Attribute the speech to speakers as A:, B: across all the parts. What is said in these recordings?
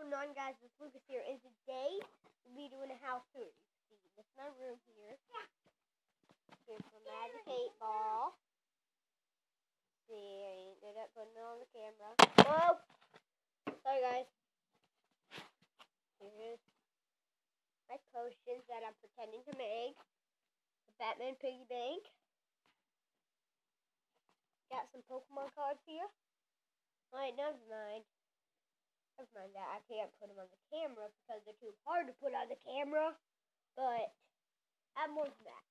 A: going on, guys? It's Lucas here, and today we'll be doing a house tour. See, this is my room here. Here's my magic 8-ball. See, I ended up putting it on the camera. Whoa! Sorry, guys. Here's my potions that I'm pretending to make. The Batman piggy bank. Got some Pokemon cards here. Alright, never mind. Never mind that. I can't put them on the camera because they're too hard to put on the camera. But I have more than that.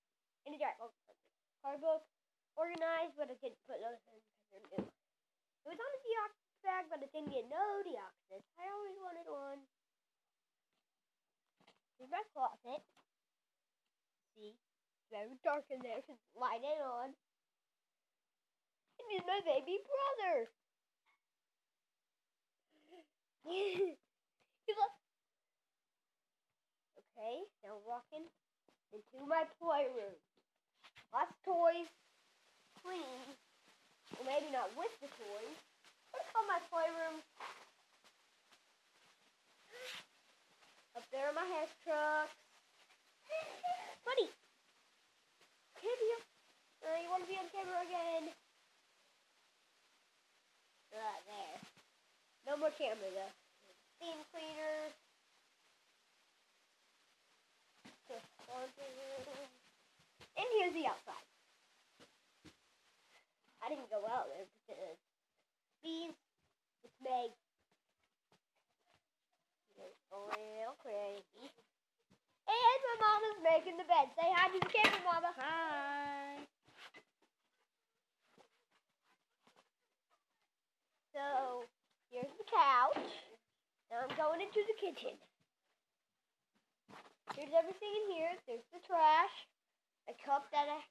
A: And a giant card book. Organized, but I didn't put those in because they're new. It was on a Deoxys bag, but it didn't get no Deoxys. I always wanted one. Here's my closet. See? It's very dark in there because the light ain't on. And here's my baby brother. Okay, now we're walking into my playroom. Lots of toys, clean. Well, maybe not with the toys. Let's call my playroom. Up there are my hash trucks. Buddy, come here. You want to be on camera again? Right there. No more camera though. Steam cleaner. And here's the outside. I didn't go out there because beans it's Meg. It's a little crazy. And my mama's making the bed. Say hi to the camera, Mama.
B: Hi.
A: So here's the couch. Now I'm going into the kitchen. Here's everything in here. There's the trash, a cup that I've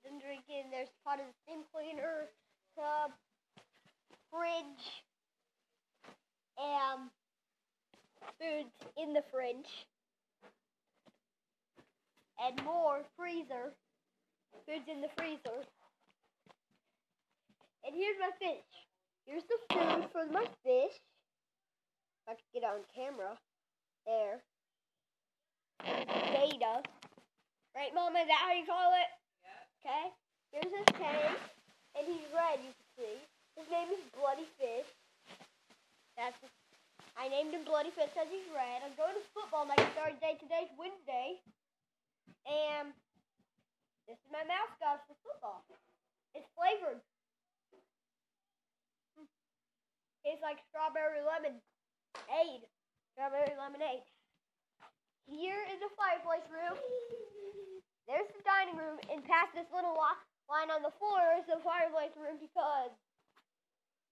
A: been drinking. There's part of the steam cleaner, tub, fridge, and food in the fridge, and more freezer. Food's in the freezer. And here's my fish. Here's the food for my fish. If I could get on camera. There. Beta. Right, Mama? Is that how you call it? Yeah. Okay. Here's his tank. And he's red, you can see. His name is Bloody Fish. I named him Bloody Fish because he's red. I'm going to football next Thursday. Today's Wednesday. And this is my mascot for football. It's flavored. Tastes like strawberry lemonade. Strawberry lemonade. Here is the fireplace room. There's the dining room. And past this little line on the floor is the fireplace room because,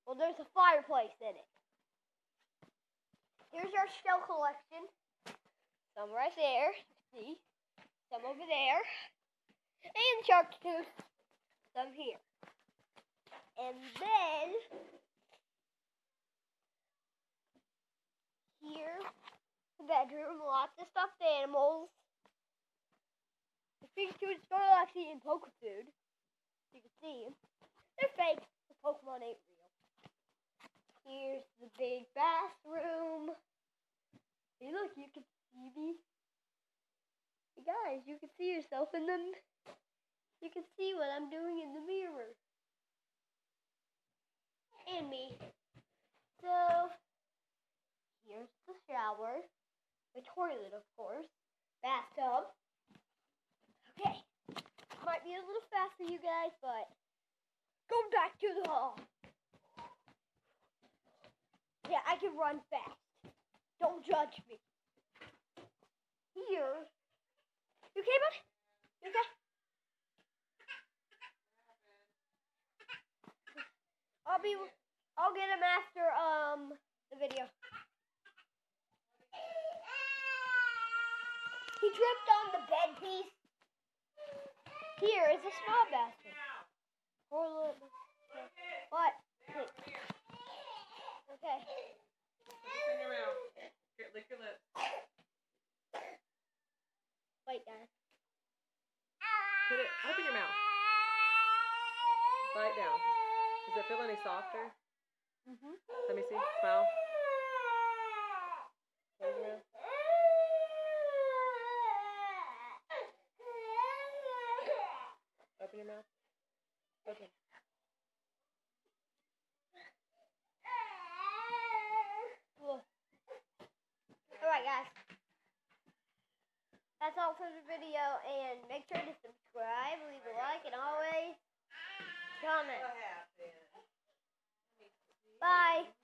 A: well, there's a fireplace in it. Here's our shell collection. Some right there. See? Some over there. And shark tooth. Some here. And then here, the bedroom, lots of stuffed animals. The Pikachu and Snorlax eating poke food. You can see them. They're fake. The Pokemon ain't real. Here's the big bathroom. Hey, look, you can see me. Hey guys, you can see yourself in them. You can see what I'm doing in the mirror. And me. So here's the shower, the toilet, of course, bathtub. Okay, might be a little fast for you guys, but go back to the hall. Yeah, I can run fast. Don't judge me. Here, you okay, bud? You okay? I'll get him after the video. He tripped on the bed piece. Here is a small basket. What? Okay.
B: In your mouth. Lick your lips.
A: Wait, guys.
B: Put it open your mouth. Bite down. Does it feel any softer?
A: Mhm.
B: Let me see. Smile. Open your mouth. Open.
A: Alright, guys. That's all for the video, and make sure to subscribe, leave a like, and always comment.
B: What happened?
A: Bye.